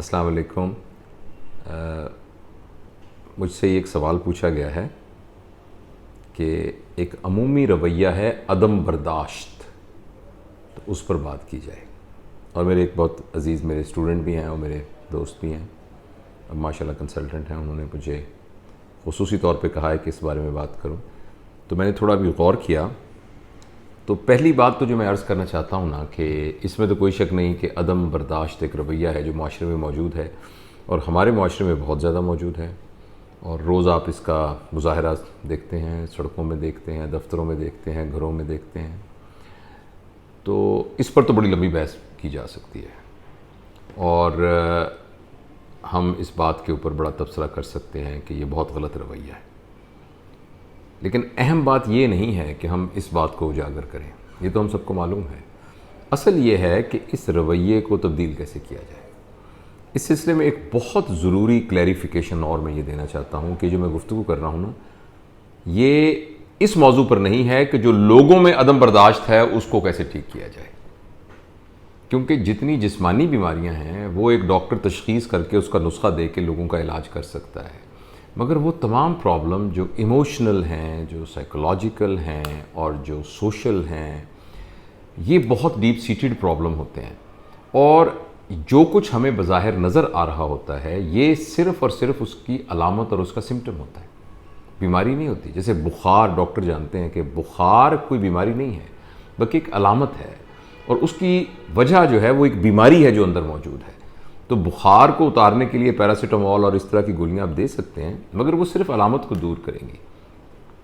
अस्सलाम वालेकुम। मुझसे एक सवाल पूछा गया है कि एक अमूमी रवैया है अदम बर्दाश्त, तो उस पर बात की जाए। और मेरे एक बहुत अज़ीज़ मेरे स्टूडेंट भी हैं और मेरे दोस्त भी हैं, अब माशाल्लाह कंसल्टेंट हैं, उन्होंने मुझे ख़ुसूसी तौर पे कहा है कि इस बारे में बात करूं। तो मैंने थोड़ा भी गौर किया। तो पहली बात तो जो मैं अर्ज़ करना चाहता हूँ ना कि इसमें तो कोई शक नहीं कि अदम बर्दाश्त एक रवैया है जो माशरे में मौजूद है और हमारे माशरे में बहुत ज़्यादा मौजूद है। और रोज़ आप इसका मुज़ाहरा देखते हैं, सड़कों में देखते हैं, दफ्तरों में देखते हैं, घरों में देखते हैं। तो इस पर तो बड़ी लंबी बहस की जा सकती है और हम इस बात के ऊपर बड़ा तबसरा कर सकते हैं कि ये बहुत गलत रवैया है। लेकिन अहम बात ये नहीं है कि हम इस बात को उजागर करें, ये तो हम सबको मालूम है। असल ये है कि इस रवैये को तब्दील कैसे किया जाए। इस सिलसिले में एक बहुत ज़रूरी क्लैरिफिकेशन और मैं ये देना चाहता हूँ कि जो मैं गुफ्तगू कर रहा हूँ ना, ये इस मौजू पर नहीं है कि जो लोगों में अदम बर्दाश्त है उसको कैसे ठीक किया जाए। क्योंकि जितनी जिस्मानी बीमारियां हैं वो एक डॉक्टर तशख़ीस करके उसका नुस्खा दे के लोगों का इलाज कर सकता है, मगर वो तमाम प्रॉब्लम जो इमोशनल हैं, जो साइकोलॉजिकल हैं और जो सोशल हैं, ये बहुत डीप सीटेड प्रॉब्लम होते हैं। और जो कुछ हमें बज़ाहिर नज़र आ रहा होता है ये सिर्फ़ और सिर्फ उसकी अलामत और उसका सिम्टम होता है, बीमारी नहीं होती। जैसे बुखार, डॉक्टर जानते हैं कि बुखार कोई बीमारी नहीं है बल्कि एक अलामत है और उसकी वजह जो है वो एक बीमारी है जो अंदर मौजूद है। तो बुखार को उतारने के लिए पैरासीटामोल और इस तरह की गोलियां आप दे सकते हैं, मगर वो सिर्फ अलामत को दूर करेंगी।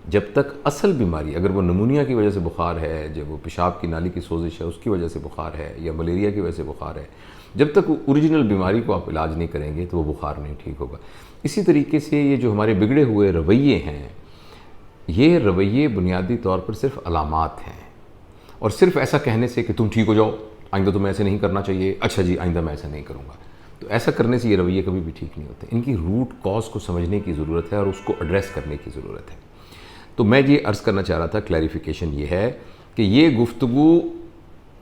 जब तक असल बीमारी, अगर वो नमूनिया की वजह से बुखार है, जब वो पेशाब की नाली की सोजिश है उसकी वजह से बुखार है, या मलेरिया की वजह से बुखार है, जब तक ओरिजिनल बीमारी को आप इलाज नहीं करेंगे तो वो बुखार नहीं ठीक होगा। इसी तरीके से ये जो हमारे बिगड़े हुए रवैये हैं, ये रवैये बुनियादी तौर पर सिर्फ अलामात हैं। और सिर्फ ऐसा कहने से कि तुम ठीक हो जाओ, आइंदा तुम्हें ऐसे नहीं करना चाहिए, अच्छा जी आइंदा मैं ऐसा नहीं करूँगा, तो ऐसा करने से ये रवैये कभी भी ठीक नहीं होते। इनकी रूट कॉज को समझने की ज़रूरत है और उसको एड्रेस करने की ज़रूरत है। तो मैं ये अर्ज़ करना चाह रहा था, क्लैरिफिकेशन ये है कि ये गुफ्तगू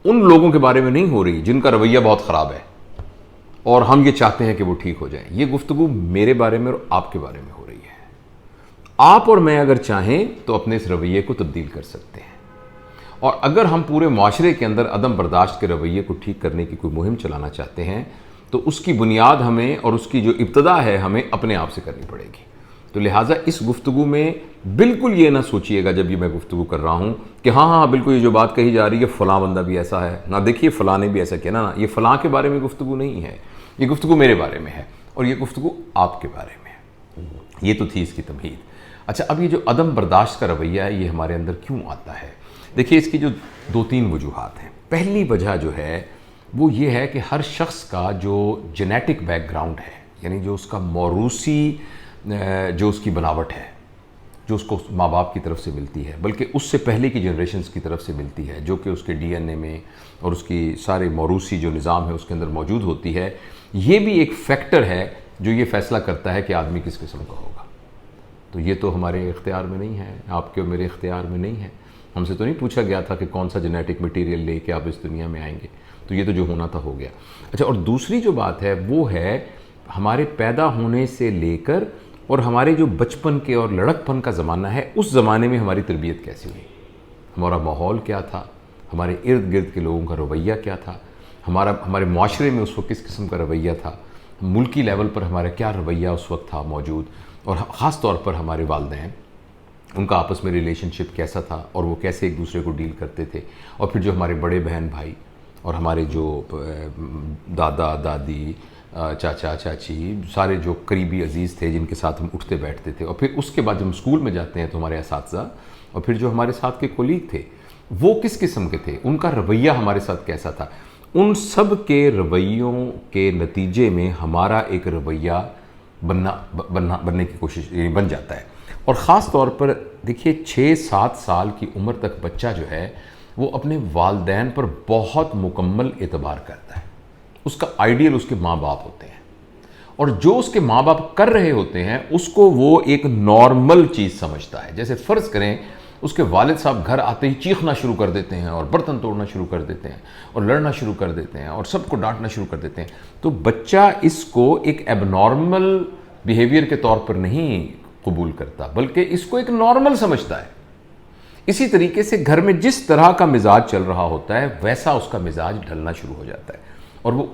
उन लोगों के बारे में नहीं हो रही जिनका रवैया बहुत ख़राब है और हम ये चाहते हैं कि वो ठीक हो जाए। ये गुफ्तगू मेरे बारे में और आपके बारे में हो रही है। आप और मैं अगर चाहें तो अपने इस रवैये को तब्दील कर सकते हैं, और अगर हम पूरे माशरे के अंदर अदम बर्दाश्त के रवैये को ठीक करने की कोई मुहिम चलाना चाहते हैं तो उसकी बुनियाद हमें और उसकी जो इब्तदा है हमें अपने आप से करनी पड़ेगी। तो लिहाजा इस गुफ्तगू में बिल्कुल ये ना सोचिएगा जब ये मैं गुफ्तगू कर रहा हूँ कि हाँ हाँ बिल्कुल ये जो बात कही जा रही है फ़लाँ बंदा भी ऐसा है ना, देखिए फ़लाँ ने भी ऐसा किया ना, ये फ़लाँ के बारे में गुफ्तगू नहीं है, ये गुफ्तगू मेरे बारे में है और ये गुफ्तगू आपके बारे में है। ये तो थी इसकी तमहीद। अच्छा, अब ये जो अदम बर्दाश्त का रवैया है ये हमारे अंदर क्यों आता है? देखिए, इसकी जो 2-3 वजूहात हैं। पहली वजह जो है वो ये है कि हर शख्स का जो जेनेटिक बैकग्राउंड है, यानी जो उसका मौरूसी जो उसकी बनावट है, जो उसको माँ बाप की तरफ से मिलती है, बल्कि उससे पहले की जनरेशन्स की तरफ से मिलती है, जो कि उसके डीएनए में और उसकी सारे मौरूसी जो निज़ाम है उसके अंदर मौजूद होती है, ये भी एक फैक्टर है जो ये फ़ैसला करता है कि आदमी किस किस्म का होगा। तो ये तो हमारे इख्तियार में नहीं है, आपके और मेरे इख्तियार में नहीं है। हमसे तो नहीं पूछा गया था कि कौन सा जेनेटिक मटेरियल लेके आप इस दुनिया में आएंगे, तो ये तो जो होना था हो गया। अच्छा, और दूसरी जो बात है वो है हमारे पैदा होने से लेकर और हमारे जो बचपन के और लड़कपन का ज़माना है, उस ज़माने में हमारी तरबियत कैसी हुई, हमारा माहौल क्या था, हमारे इर्द गिर्द के लोगों का रवैया क्या था, हमारे माशरे में उस वक्त किस किस्म का रवैया था, मुल्की लेवल पर हमारा क्या रवैया उस वक्त था मौजूद, और ख़ास तौर पर हमारे वालिदैन, उनका आपस में रिलेशनशिप कैसा था और वो कैसे एक दूसरे को डील करते थे। और फिर जो हमारे बड़े बहन भाई और हमारे जो दादा दादी, चाचा चाची, सारे जो करीबी अजीज़ थे जिनके साथ हम उठते बैठते थे। और फिर उसके बाद जब हम स्कूल में जाते हैं तो हमारे असातिज़ा और फिर जो हमारे साथ के कोलीग थे वो किस किस्म के थे, उनका रवैया हमारे साथ कैसा था, उन सब के रवैयों के नतीजे में हमारा एक रवैया बनने की कोशिश बन जाता है। और ख़ास तौर पर देखिए 6-7 साल की उम्र तक बच्चा जो है वो अपने वालिदैन पर बहुत मुकम्मल एतबार करता है। उसका आइडियल उसके माँ बाप होते हैं और जो उसके माँ बाप कर रहे होते हैं उसको वो एक नॉर्मल चीज़ समझता है। जैसे फ़र्ज़ करें उसके वालिद साहब घर आते ही चीखना शुरू कर देते हैं और बर्तन तोड़ना शुरू कर देते हैं और लड़ना शुरू कर देते हैं और सबको डांटना शुरू कर देते हैं, तो बच्चा इसको एक एबनॉर्मल बिहेवियर के तौर पर नहीं कबूल करता, बल्कि इसको एक नॉर्मल समझता है। इसी तरीके से घर में जिस तरह का मिजाज चल रहा होता है वैसा उसका मिजाज ढलना शुरू हो जाता है और वो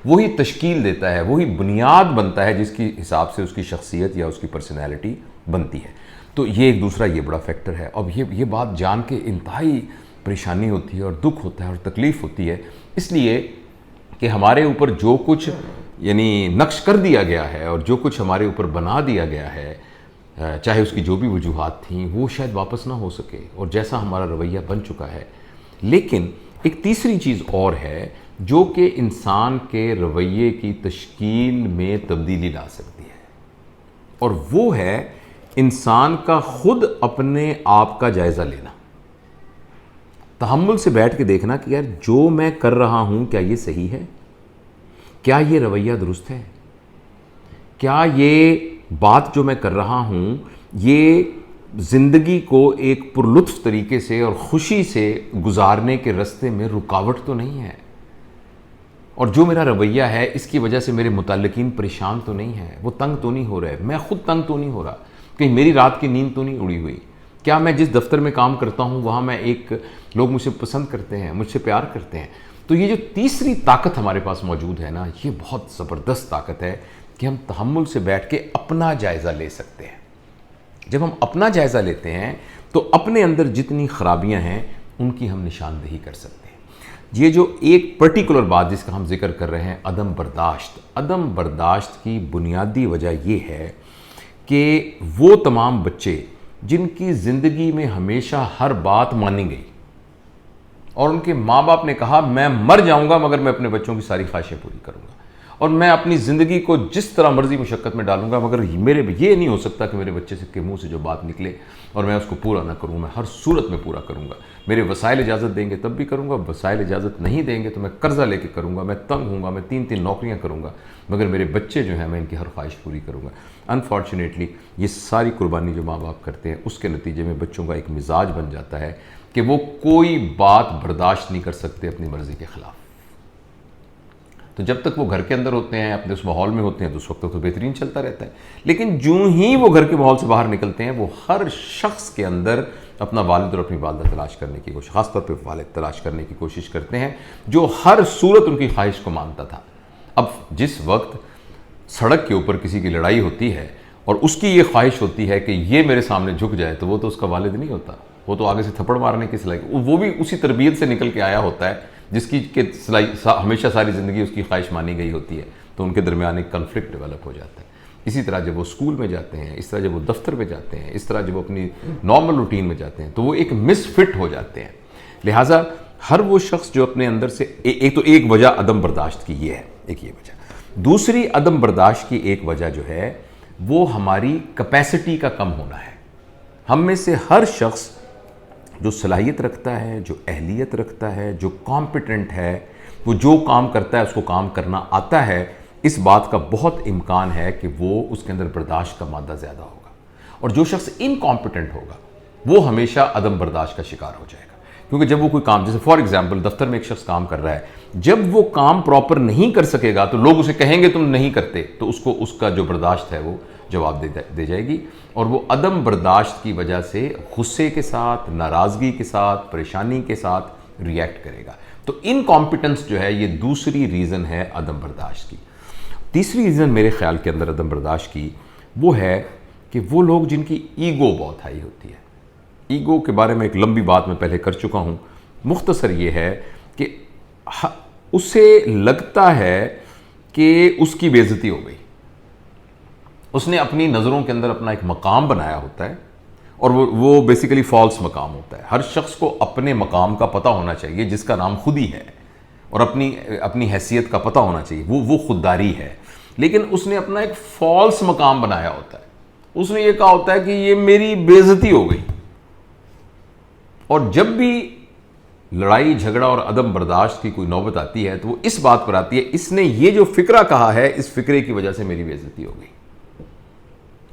वही तश्कील देता है, वही बुनियाद बनता है जिसकी हिसाब से उसकी शख्सियत या उसकी पर्सनैलिटी बनती है। तो ये एक दूसरा ये बड़ा फैक्टर है। अब ये बात जान के इंतहाई परेशानी होती है और दुख होता है और तकलीफ़ होती है, इसलिए कि हमारे ऊपर जो कुछ यानी नक्श कर दिया गया है और जो कुछ हमारे ऊपर बना दिया गया है, चाहे उसकी जो भी वजूहात थी, वो शायद वापस ना हो सके और जैसा हमारा रवैया बन चुका है। लेकिन एक तीसरी चीज़ और है जो कि इंसान के रवैये की तश्कील में तब्दीली ला सकती है, और वो है इंसान का खुद अपने आप का जायज़ा लेना, तहम्मुल से बैठ के देखना कि यार जो मैं कर रहा हूँ क्या ये सही है, क्या ये रवैया दुरुस्त है, क्या ये बात जो मैं कर रहा हूँ ये ज़िंदगी को एक पुरलुत्फ़ तरीके से और ख़ुशी से गुजारने के रास्ते में रुकावट तो नहीं है, और जो मेरा रवैया है इसकी वजह से मेरे मुतल्लिकीन परेशान तो नहीं है, वो तंग तो नहीं हो रहे, मैं खुद तंग तो नहीं हो रहा, कहीं मेरी रात की नींद तो नहीं उड़ी हुई, क्या मैं जिस दफ्तर में काम करता हूँ वहाँ मैं लोग मुझे पसंद करते हैं, मुझसे प्यार करते हैं। तो ये जो तीसरी ताकत हमारे पास मौजूद है ना, ये बहुत ज़बरदस्त ताकत है कि हम तहम्मुल से बैठ के अपना जायज़ा ले सकते हैं। जब हम अपना जायज़ा लेते हैं तो अपने अंदर जितनी ख़राबियाँ हैं उनकी हम निशानदेही कर सकते हैं। ये जो एक पर्टिकुलर बात जिसका हम जिक्र कर रहे हैं, अदम बर्दाश्त, अदम बर्दाश्त की बुनियादी वजह ये है कि वो तमाम बच्चे जिनकी ज़िंदगी में हमेशा हर बात मानी गई और उनके माँ बाप ने कहा मैं मर जाऊँगा मगर मैं अपने बच्चों की सारी ख्वाहिशें पूरी करूँगा और मैं अपनी ज़िंदगी को जिस तरह मर्जी मुशक्क़त में डालूंगा, मगर मेरे ये नहीं हो सकता कि मेरे बच्चे के मुंह से जो बात निकले और मैं उसको पूरा ना करूँ, मैं हर सूरत में पूरा करूँगा। मेरे वसाइल इजाज़त देंगे तब भी करूँगा, वसाइल इजाज़त नहीं देंगे तो मैं कर्जा लेके करूँगा, मैं तंग हूँगा, मैं 3-3 नौकरियाँ करूँगा, मगर मेरे बच्चे जो हैं मैं इनकी हर ख्वाहिश पूरी करूँगा। अनफॉर्चुनेटली ये सारी कुर्बानी जो माँ बाप करते हैं उसके नतीजे में बच्चों का एक मिजाज बन जाता है कि वो कोई बात बर्दाश्त नहीं कर सकते अपनी मर्ज़ी के ख़िलाफ़। तो जब तक वो घर के अंदर होते हैं, अपने उस माहौल में होते हैं, तो उस वक्त तो बेहतरीन चलता रहता है, लेकिन जूं ही वो घर के माहौल से बाहर निकलते हैं वो हर शख्स के अंदर अपना वालिद और अपनी वालिदा तलाश करने की कोशिश, ख़ासतौर पर वालिद तलाश करने की कोशिश करते हैं जो हर सूरत उनकी ख्वाहिश को मानता था। अब जिस वक्त सड़क के ऊपर किसी की लड़ाई होती है और उसकी ये ख्वाहिश होती है कि ये मेरे सामने झुक जाए, तो वो तो उसका वालिद नहीं होता, वो तो आगे से थप्पड़ मारने की सिलाई, वो भी उसी तरबियत से निकल के आया होता है जिसकी के हमेशा सारी ज़िंदगी उसकी ख्वाहिश मानी गई होती है। तो उनके दरमियान एक कन्फ्लिक्ट डेवलप हो जाता है। इसी तरह जब वो स्कूल में जाते हैं, इस तरह जब वो दफ्तर में जाते हैं, इस तरह जब वो अपनी नॉर्मल रूटीन में जाते हैं, तो वो एक मिसफिट हो जाते हैं। लिहाजा हर वो शख्स जो अपने अंदर से एक वजह अदम बर्दाश्त की ये है, एक ये वजह। दूसरी अदम बर्दाश्त की एक वजह जो है वो हमारी कैपेसिटी का कम होना है। हम में से हर शख्स जो सलाहियत रखता है, जो अहलियत रखता है, जो कॉम्पिटेंट है, वो जो काम करता है उसको काम करना आता है, इस बात का बहुत इम्कान है कि वो उसके अंदर बर्दाश्त का मादा ज़्यादा होगा। और जो शख्स इनकॉम्पिटेंट होगा वो हमेशा अदम बर्दाश्त का शिकार हो जाएगा, क्योंकि जब वो कोई काम, जैसे फॉर एग्जांपल दफ्तर में एक शख्स काम कर रहा है, जब वो काम प्रॉपर नहीं कर सकेगा तो लोग उसे कहेंगे तुम नहीं करते, तो उसको उसका जो बर्दाश्त है वो जवाब दे जाएगी और वो अदम बर्दाश्त की वजह से गुस्से के साथ, नाराज़गी के साथ, परेशानी के साथ रिएक्ट करेगा। तो इनकॉम्पिटेंस जो है ये दूसरी रीज़न है अदम बर्दाश्त की। तीसरी रीज़न मेरे ख्याल के अंदर अदम बर्दाश्त की वो है कि वो लोग जिनकी ईगो बहुत हाई होती है। ईगो के बारे में एक लंबी बात मैं पहले कर चुका हूँ। मुख्तसर ये है कि उसे लगता है कि उसकी बेइज्जती हो गई, उसने अपनी नज़रों के अंदर अपना एक मकाम बनाया होता है और वो बेसिकली फॉल्स मकाम होता है। हर शख्स को अपने मकाम का पता होना चाहिए जिसका नाम खुद ही है, और अपनी हैसियत का पता होना चाहिए, वो खुददारी है। लेकिन उसने अपना एक फॉल्स मकाम बनाया होता है। उसने ये कहा होता है कि ये मेरी बेइज्जती हो गई। और जब भी लड़ाई झगड़ा और अदम बर्दाश्त की कोई नौबत आती है तो वो इस बात पर आती है, इसने ये जो फिक्रा कहा है, इस फिक्रे की वजह से मेरी बेइज्जती हो गई।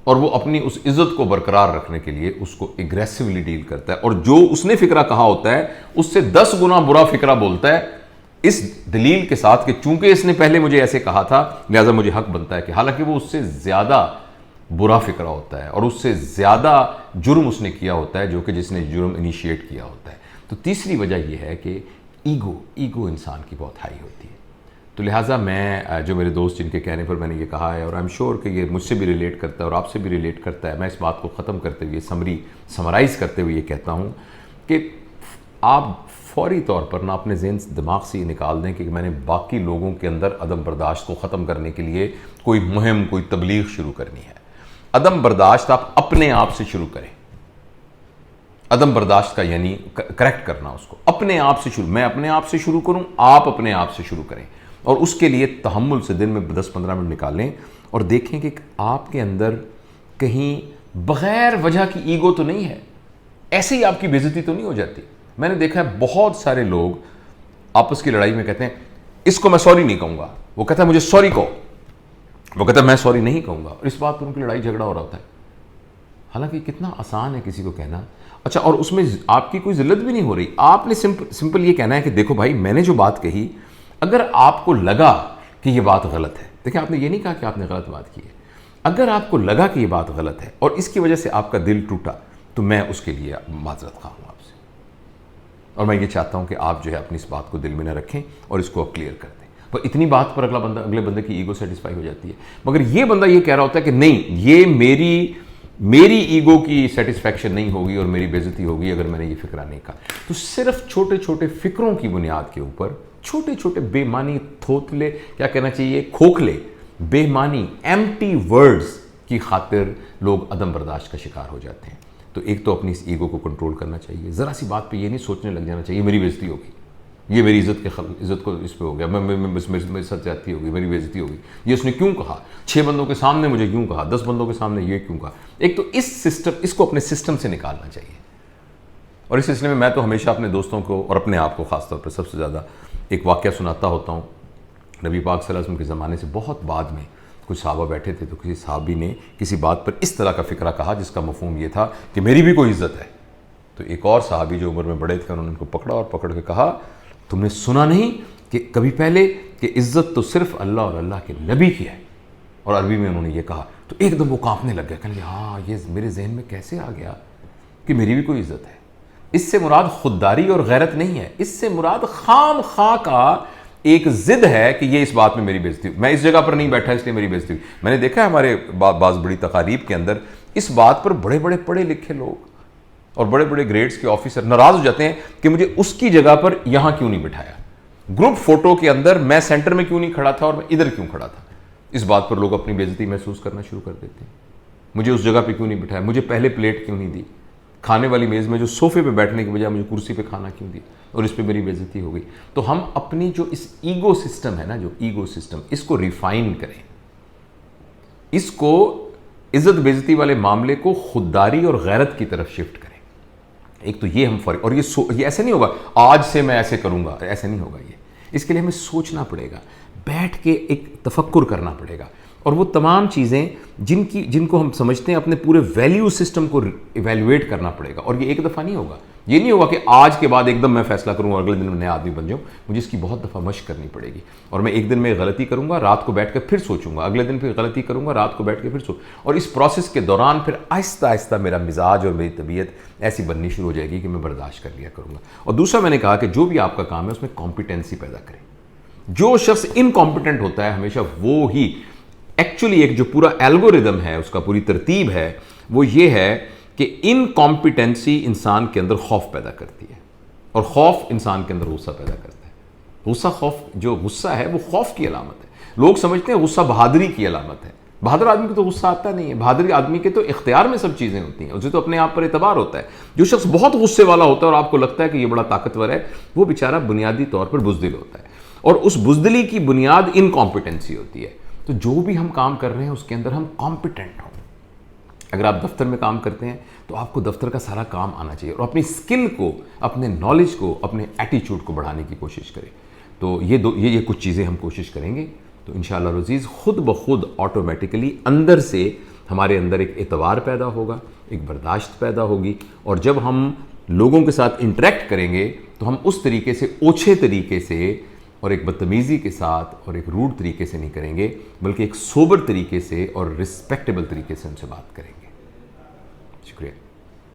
और वो अपनी उस इज्जत को बरकरार रखने के लिए उसको एग्रेसिवली डील करता है, और जो उसने फिक्रा कहा होता है उससे 10 गुना बुरा फिक्रा बोलता है, इस दलील के साथ कि चूंकि इसने पहले मुझे ऐसे कहा था लिहाजा मुझे हक बनता है कि, हालांकि वो उससे ज्यादा बुरा फिक्रा होता है और उससे ज्यादा जुर्म उसने किया होता है जो कि जिसने जुर्म इनिशिएट किया होता है। तो तीसरी वजह यह है कि ईगो इंसान की बहुत हाई होती है। तो लिहाजा मैं, जो मेरे दोस्त जिनके कहने पर मैंने ये कहा है, और आई एम श्योर कि ये मुझसे भी रिलेट करता है और आपसे भी रिलेट करता है, मैं इस बात को ख़त्म करते हुए समराइज़ करते हुए ये कहता हूँ कि आप फौरी तौर पर ना अपने ज़हन दिमाग से ये निकाल दें कि मैंने बाकी लोगों के अंदर अदम बर्दाश्त को ख़त्म करने के लिए कोई मुहिम, कोई तबलीग शुरू करनी है। अदम बर्दाश्त आप अपने आप से शुरू करें। अदम बर्दाश्त का यानी करेक्ट करना, उसको अपने आप से शुरू, मैं अपने आप से शुरू करूं, आप अपने आप से शुरू करें, और उसके लिए तहम्मुल से दिन में 10-15 मिनट निकालें और देखें कि आपके अंदर कहीं बगैर वजह की ईगो तो नहीं है, ऐसे ही आपकी बेइज्जती तो नहीं हो जाती। मैंने देखा है बहुत सारे लोग आपस की लड़ाई में कहते हैं इसको मैं सॉरी नहीं कहूंगा, वो कहता है मुझे सॉरी कहो, वो कहता है मैं सॉरी नहीं कहूंगा, और इस बात पर उनकी लड़ाई झगड़ा हो रहा होता है। हालांकि कितना आसान है किसी को कहना, अच्छा, और उसमें आपकी कोई जिल्लत भी नहीं हो रही। आपने सिंपल ये कहना है कि देखो भाई, मैंने जो बात कही, अगर आपको लगा कि ये बात गलत है, देखिए आपने ये नहीं कहा कि आपने गलत बात की है, अगर आपको लगा कि ये बात गलत है और इसकी वजह से आपका दिल टूटा, तो मैं उसके लिए माजरत खा हूं आपसे, और मैं ये चाहता हूं कि आप जो है अपनी इस बात को दिल में न रखें और इसको अब क्लियर कर दें। पर इतनी बात पर अगले बंदे की ईगो सेटिस्फाई हो जाती है। मगर ये बंदा ये कह रहा होता है कि नहीं, ये मेरी ईगो की सेटिस्फैक्शन नहीं होगी और मेरी बेइज्जती होगी अगर मैंने ये फिक्रा नहीं कहा। तो सिर्फ छोटे छोटे फिक्रों की बुनियाद के ऊपर, छोटे छोटे बेमानी थोथले, क्या कहना चाहिए, खोखले, बेमानी एम्प्टी वर्ड्स की खातिर लोग अदम बर्दाश्त का शिकार हो जाते हैं। तो एक तो अपनी इस ईगो को कंट्रोल करना चाहिए, ज़रा सी बात पे ये नहीं सोचने लग जाना चाहिए मेरी बेइज्जती होगी, ये मेरी इज्जत को इस पे हो गया, मेरे साथ ज्यादती होगी, मेरी बेइज्जती होगी, ये उसने क्यों कहा, 6 बंदों के सामने मुझे क्यों कहा, 10 बंदों के सामने ये क्यों कहा। एक तो इसको अपने सिस्टम से निकालना चाहिए। और इस सिलसिले में मैं तो हमेशा अपने दोस्तों को और अपने आप को खासतौर पर सबसे ज़्यादा एक वाक़या सुनाता होता हूँ। नबी पाक सल्लल्लाहु अलैहि वसल्लम के ज़माने से बहुत बाद में कुछ सहाबा बैठे थे, तो किसी सहाबी ने किसी बात पर इस तरह का फ़िक्रा कहा जिसका मफ़हूम ये था कि मेरी भी कोई इज़्ज़त है। तो एक और सहाबी जो उम्र में बड़े थे, उन्होंने उनको पकड़ा और पकड़ के कहा, तुमने सुना नहीं कि कभी पहले कि इज़्ज़त तो सिर्फ अल्लाह और अल्लाह के नबी की है। और अरबी में उन्होंने ये कहा तो एकदम वो कांपने लग गया, कहने हाँ, ये मेरे जहन में कैसे आ गया कि मेरी भी कोई इज़्ज़त है। इससे मुराद खुददारी और गैरत नहीं है, इससे मुराद खाम खा का एक जिद है कि ये इस बात में मेरी बेइज्जती, मैं इस जगह पर नहीं बैठा इसलिए मेरी बेइज्जती हुई। मैंने देखा है हमारे बाज़ बड़ी तकारीब के अंदर इस बात पर बड़े बड़े पढ़े लिखे लोग और बड़े बड़े ग्रेड्स के ऑफिसर नाराज हो जाते हैं कि मुझे उसकी जगह पर यहां क्यों नहीं बिठाया, ग्रुप फोटो के अंदर मैं सेंटर में क्यों नहीं खड़ा था और मैं इधर क्यों खड़ा था। इस बात पर लोग अपनी बेइज्जती महसूस करना शुरू कर देते हैं। मुझे उस जगह पे क्यों नहीं बिठाया, मुझे पहले प्लेट क्यों नहीं दी, खाने वाली मेज में जो सोफे पे बैठने की बजाय मुझे कुर्सी पे खाना क्यों दी, और इस पे मेरी बेइज्जती हो गई। तो हम अपनी जो इस ईगो सिस्टम है ना, जो ईगो सिस्टम, इसको रिफाइन करें, इसको इज्जत बेइज्जती वाले मामले को खुददारी और गैरत की तरफ शिफ्ट करें। एक तो ये हम फर्क, और ये ऐसे नहीं होगा आज से मैं ऐसे करूंगा, ऐसे नहीं होगा। ये इसके लिए हमें सोचना पड़ेगा, बैठ के एक तफक्कुर करना पड़ेगा, और वो तमाम चीज़ें जिनको हम समझते हैं अपने पूरे वैल्यू सिस्टम को इवेल्युएट करना पड़ेगा। और ये एक दफ़ा नहीं होगा, ये नहीं होगा कि आज के बाद एकदम मैं फैसला करूंगा अगले दिन में नया आदमी बन जाऊं। मुझे इसकी बहुत दफ़ा मशक करनी पड़ेगी, और मैं एक दिन में गलती करूंगा, रात को बैठ कर फिर सोचूंगा, अगले दिन फिर गलती करूंगा, रात को बैठ के फिर और इस प्रोसेस के दौरान फिर आहिस्ता आहिस्ता मेरा मिजाज और मेरी तबीयत ऐसी बननी शुरू हो जाएगी कि मैं बर्दाश्त कर लिया करूंगा। और दूसरा, मैंने कहा कि जो भी आपका काम है उसमें कॉम्पिटेंसी पैदा करें। जो शख्स इनकॉम्पिटेंट होता है हमेशा वो ही एक्चुअली, एक जो पूरा एल्गोरिदम है, उसका पूरी तरतीब है, वो ये है कि इनकॉम्पिटेंसी इंसान के अंदर खौफ पैदा करती है, और खौफ इंसान के अंदर गुस्सा पैदा करता है। गुस्सा, खौफ, जो गुस्सा है वो खौफ की अलामत है। लोग समझते हैं गुस्सा बहादुरी की अलामत है। बहादुर आदमी को तो गुस्सा आता नहीं है, बहादुर आदमी के तो इख्तियार में सब चीज़ें होती हैं, उसे तो अपने आप पर एतबार होता है। जो शख्स बहुत गुस्से वाला होता है और आपको लगता है कि ये बड़ा ताकतवर है, वो बेचारा बुनियादी तौर पर बुज़दिल होता है, और उस बुज़दिली की बुनियाद इनकॉम्पिटेंसी होती है। तो जो भी हम काम कर रहे हैं उसके अंदर हम कॉम्पिटेंट हों। अगर आप दफ्तर में काम करते हैं तो आपको दफ्तर का सारा काम आना चाहिए, और अपनी स्किल को, अपने नॉलेज को, अपने एटीट्यूड को बढ़ाने की कोशिश करें। तो ये कुछ चीज़ें हम कोशिश करेंगे, तो इंशाअल्लाह अज़ीज़ खुद ब खुद ऑटोमेटिकली अंदर से हमारे अंदर एक एतवार पैदा होगा, एक बर्दाश्त पैदा होगी, और जब हम लोगों के साथ इंटरेक्ट करेंगे तो हम उस तरीके से, ओछे तरीके से और एक बदतमीज़ी के साथ और एक रूड तरीके से नहीं करेंगे, बल्कि एक सोबर तरीके से और रिस्पेक्टेबल तरीके से उनसे बात करेंगे। शुक्रिया।